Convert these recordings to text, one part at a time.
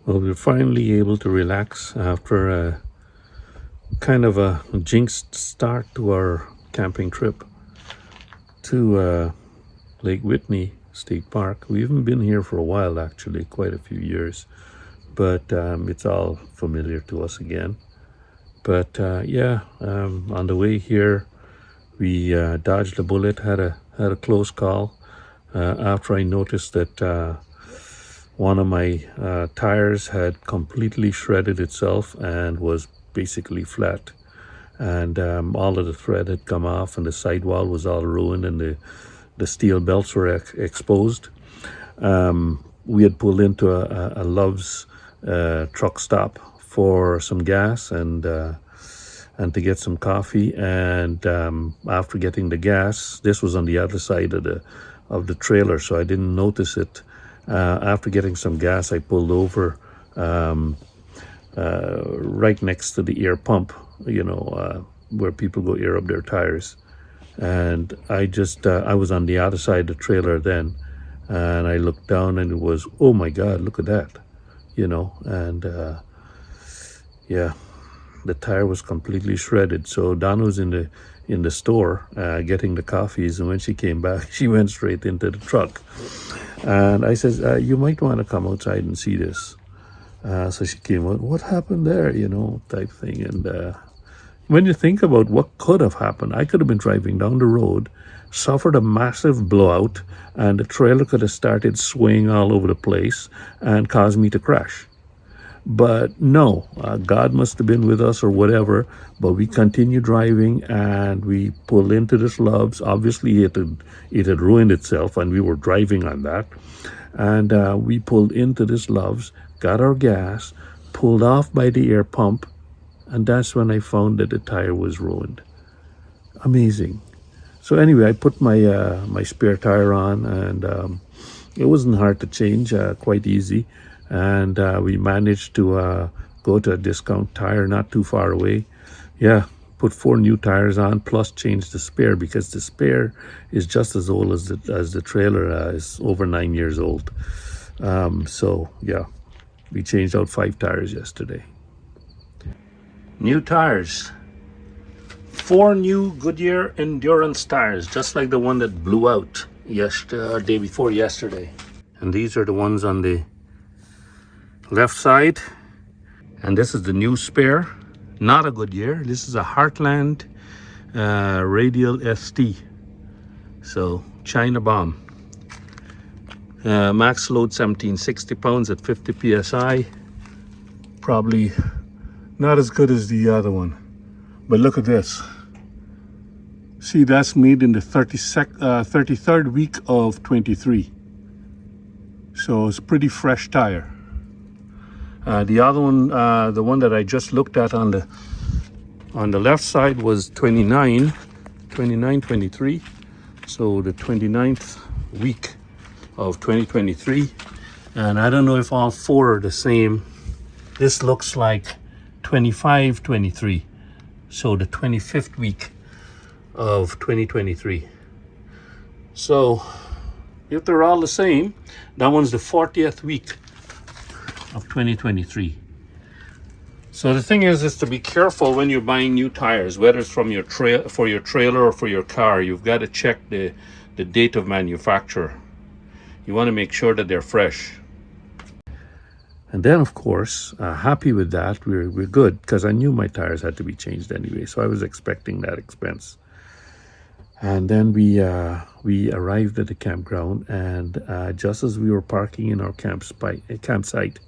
Well, we're finally able to relax after a kind of a jinxed start to our camping trip to Lake Whitney State Park. We haven't been here for a while, actually, quite a few years, but it's all familiar to us again. But on the way here, we dodged a bullet, had a close call after I noticed that one of my tires had completely shredded itself and was basically flat, and all of the thread had come off, and the sidewall was all ruined, and the steel belts were exposed. We had pulled into a Love's truck stop for some gas and to get some coffee, and after getting the gas, this was on the other side of the trailer, so I didn't notice it. After getting some gas, I pulled over right next to the air pump, where people go air up their tires. And I was on the other side of the trailer then, and I looked down, and it was, oh my God, look at that, and the tire was completely shredded. So Donna was in the store getting the coffees, and when she came back, she went straight into the truck. And I said, you might want to come outside and see this. So she came out, what happened there, type thing. And when you think about what could have happened, I could have been driving down the road, suffered a massive blowout, and the trailer could have started swaying all over the place and caused me to crash. But no, God must have been with us or whatever, but we continued driving, and we pulled into this Love's. Obviously, it had ruined itself, and we were driving on that. And we pulled into this Love's, got our gas, pulled off by the air pump, and that's when I found that the tire was ruined. Amazing. So anyway, I put my spare tire on, and it wasn't hard to change, quite easy. And we managed to go to a discount tire not too far away. Put 4 new tires on, plus change the spare, because the spare is just as old as the trailer is over 9 years old. We changed out 5 tires yesterday. New tires. 4 new Goodyear Endurance tires, just like the one that blew out day before yesterday. And these are the ones on the left side, and this is the new spare, not a Goodyear. This is a Heartland Radial ST, so China bomb. Max load 1760 pounds at 50 psi. Probably not as good as the other one, but look at this. See, that's made in the 33rd week of 23, so it's a pretty fresh tire. The other one, the one that I just looked at on the left side, was 23, so the 29th week of 2023. And I don't know if all 4 are the same. This looks like 23, so the 25th week of 2023. So if they're all the same, that one's the 40th week of 2023. So the thing is to be careful when you're buying new tires, whether it's from for your trailer or for your car. You've got to check the date of manufacture. You want to make sure that they're fresh. And then, of course, happy with that, we're good, because I knew my tires had to be changed anyway, so I was expecting that expense. And then we arrived at the campground, and just as we were parking in our campsite,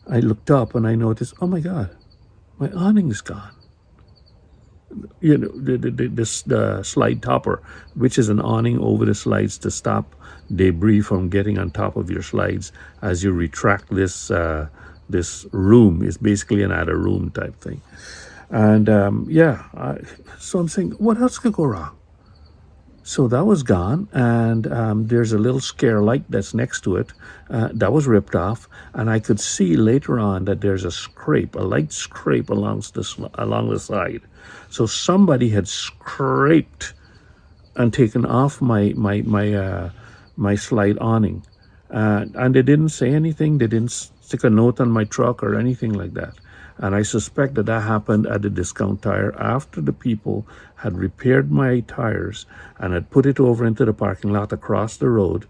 I looked up and I noticed, oh my God, my awning is gone. The slide topper, which is an awning over the slides to stop debris from getting on top of your slides as you retract this room. Is basically another room type thing. And so I'm saying, what else could go wrong? So that was gone, and there's a little scare light that's next to it that was ripped off, and I could see later on that there's a light scrape along the side. So somebody had scraped and taken off my slide awning, and they didn't say anything. They didn't stick a note on my truck or anything like that. And I suspect that that happened at the Discount Tire after the people had repaired my tires and had put it over into the parking lot across the road,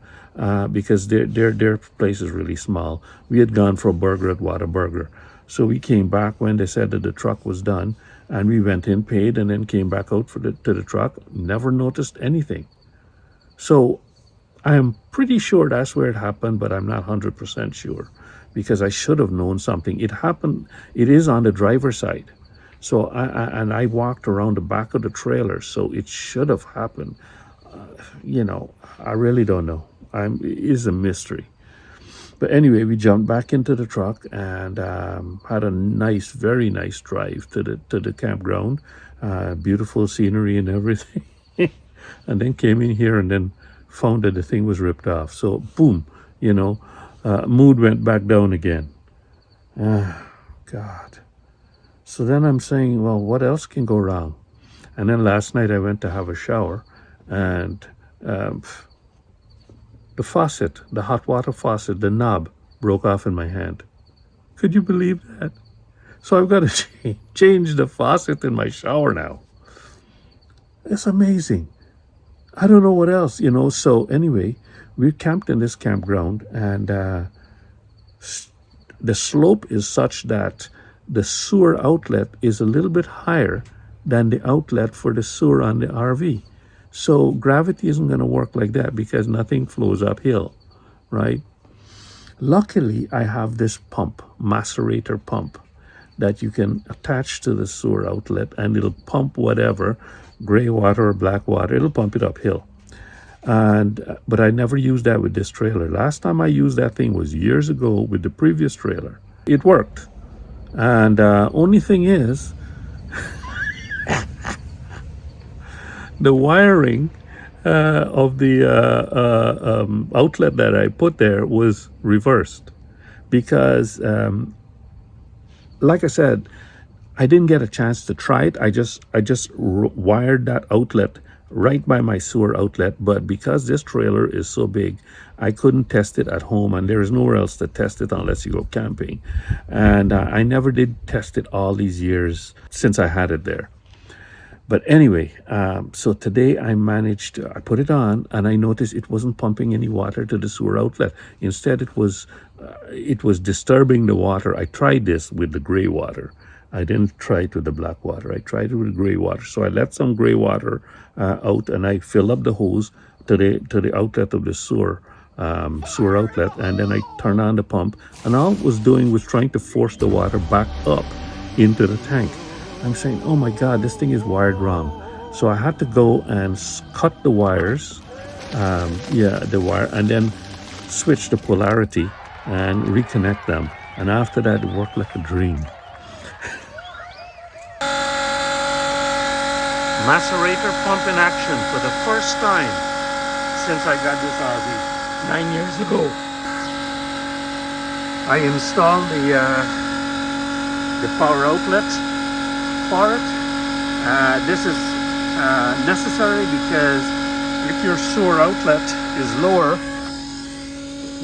because their place is really small. We had gone for a burger at Whataburger. So we came back when they said that the truck was done, and we went in, paid, and then came back out to the truck. Never noticed anything. So I am pretty sure that's where it happened, but I'm not 100% sure, because I should have known something. It happened, it is on the driver's side. So I walked around the back of the trailer, so it should have happened. I really don't know. It is a mystery. But anyway, we jumped back into the truck and had a nice, very nice drive to the campground. Beautiful scenery and everything. And then came in here and then found that the thing was ripped off. So boom, mood went back down again. God. So then I'm saying, well, what else can go wrong? And then last night I went to have a shower, and the faucet, the hot water faucet, the knob broke off in my hand. Could you believe that? So I've got to change the faucet in my shower now. It's amazing. I don't know what else, So anyway, we camped in this campground, and the slope is such that the sewer outlet is a little bit higher than the outlet for the sewer on the RV. So gravity isn't going to work like that because nothing flows uphill, right? Luckily, I have this pump, macerator pump, that you can attach to the sewer outlet, and it'll pump whatever, gray water or black water, it'll pump it uphill. But I never used that with this trailer. Last time I used that thing was years ago with the previous trailer. It worked. And only thing is, the wiring of the outlet that I put there was reversed, because, like I said, I didn't get a chance to try it. I just wired that outlet right by my sewer outlet, but because this trailer is so big, I couldn't test it at home, and there is nowhere else to test it unless you go camping. And I never did test it all these years since I had it there. But anyway, so today I put it on, and I noticed it wasn't pumping any water to the sewer outlet. Instead, it was disturbing the water. I tried this with the gray water. I didn't try it with the black water. I tried it with gray water. So I let some gray water out, and I filled up the hose to the outlet of the sewer outlet, and then I turned on the pump, and all it was doing was trying to force the water back up into the tank. I'm saying, oh my God, this thing is wired wrong. So I had to go and cut the wires, the wire, and then switch the polarity and reconnect them. And after that, it worked like a dream. Macerator pump in action for the first time since I got this RV 9 years ago. I installed the power outlet for it. This is necessary because if your sewer outlet is lower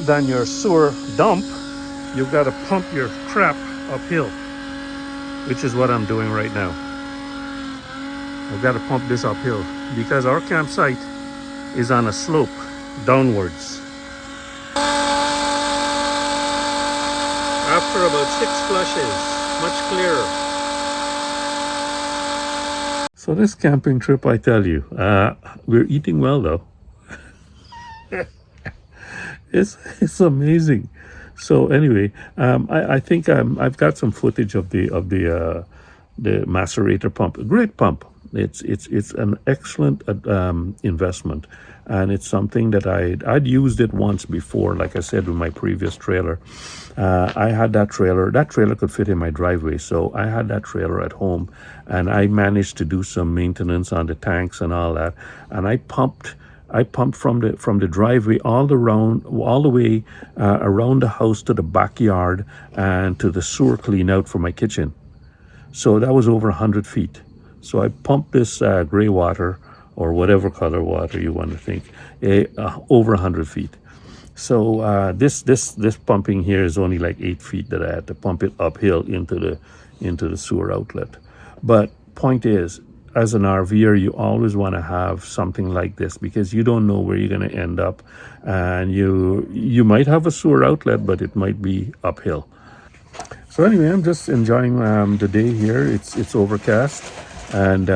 than your sewer dump, you've got to pump your crap uphill, which is what I'm doing right now. I've got to pump this uphill because our campsite is on a slope downwards. After about 6 flushes, much clearer. So this camping trip, I tell you, we're eating well though. It's amazing. So anyway, I think I've got some footage of the macerator pump. A great pump. It's an excellent investment, and it's something that I'd used it once before. Like I said, with my previous trailer, I had that trailer. That trailer could fit in my driveway, so I had that trailer at home, and I managed to do some maintenance on the tanks and all that. And I pumped from the driveway all the way around the house to the backyard and to the sewer clean out for my kitchen. So that was over 100 feet. So I pumped this gray water, or whatever color water you want to think, over 100 feet. So this pumping here is only like 8 feet that I had to pump it uphill into the sewer outlet. But point is, as an RVer, you always want to have something like this because you don't know where you're going to end up, and you might have a sewer outlet, but it might be uphill. So anyway, I'm just enjoying the day here. It's overcast, and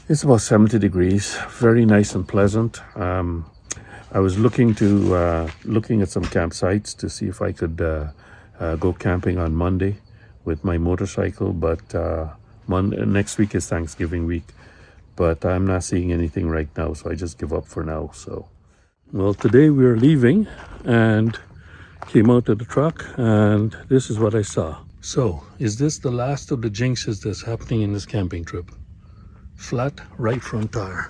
it's about 70 degrees. Very nice and pleasant. I was looking at some campsites to see if I could go camping on Monday with my motorcycle, but next week is Thanksgiving week, but I'm not seeing anything right now, so I just give up for now. So, well, today we're leaving and came out to the truck, and this is what I saw. So, is this the last of the jinxes that's happening in this camping trip? Flat right front tire.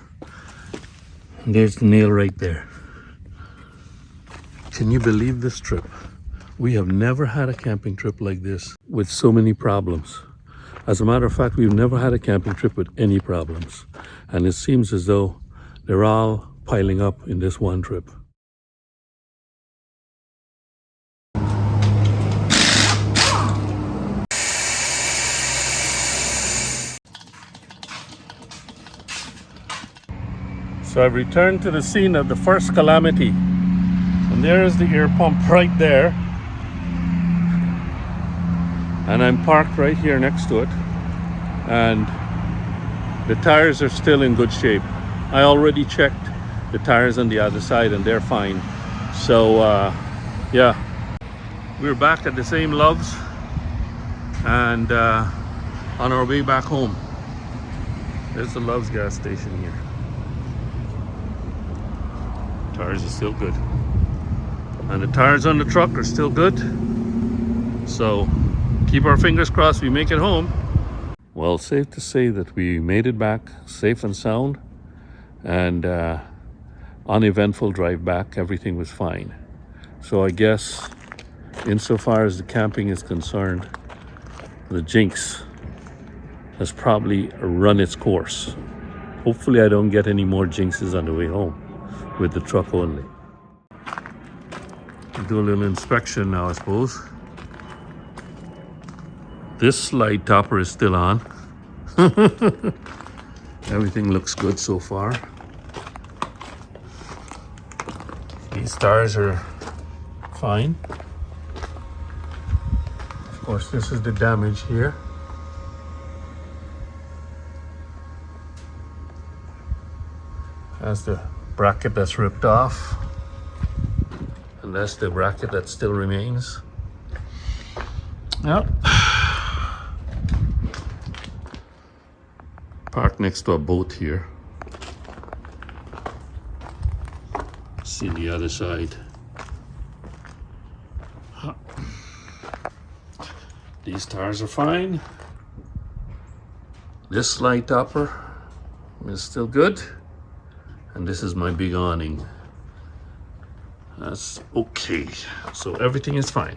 And there's the nail right there. Can you believe this trip? We have never had a camping trip like this with so many problems. As a matter of fact, we've never had a camping trip with any problems. And it seems as though they're all piling up in this one trip. So I've returned to the scene of the first calamity. And there is the air pump right there. And I'm parked right here next to it. And the tires are still in good shape. I already checked the tires on the other side and they're fine. So yeah, we're back at the same Loves and on our way back home. There's the Loves gas station here. Tires are still good. And the tires on the truck are still good. So keep our fingers crossed we make it home. Well, safe to say that we made it back safe and sound, and uneventful drive back. Everything was fine. So I guess insofar as the camping is concerned, the jinx has probably run its course. Hopefully I don't get any more jinxes on the way home with the truck only. We'll do a little inspection now, I suppose. This slide topper is still on. Everything looks good so far. These tires are fine. Of course, this is the damage here. That's the bracket that's ripped off. And that's the bracket that still remains. Yep. Parked next to a boat here. See the other side. These tires are fine. This slide topper is still good. And this is my big awning. That's okay. So everything is fine.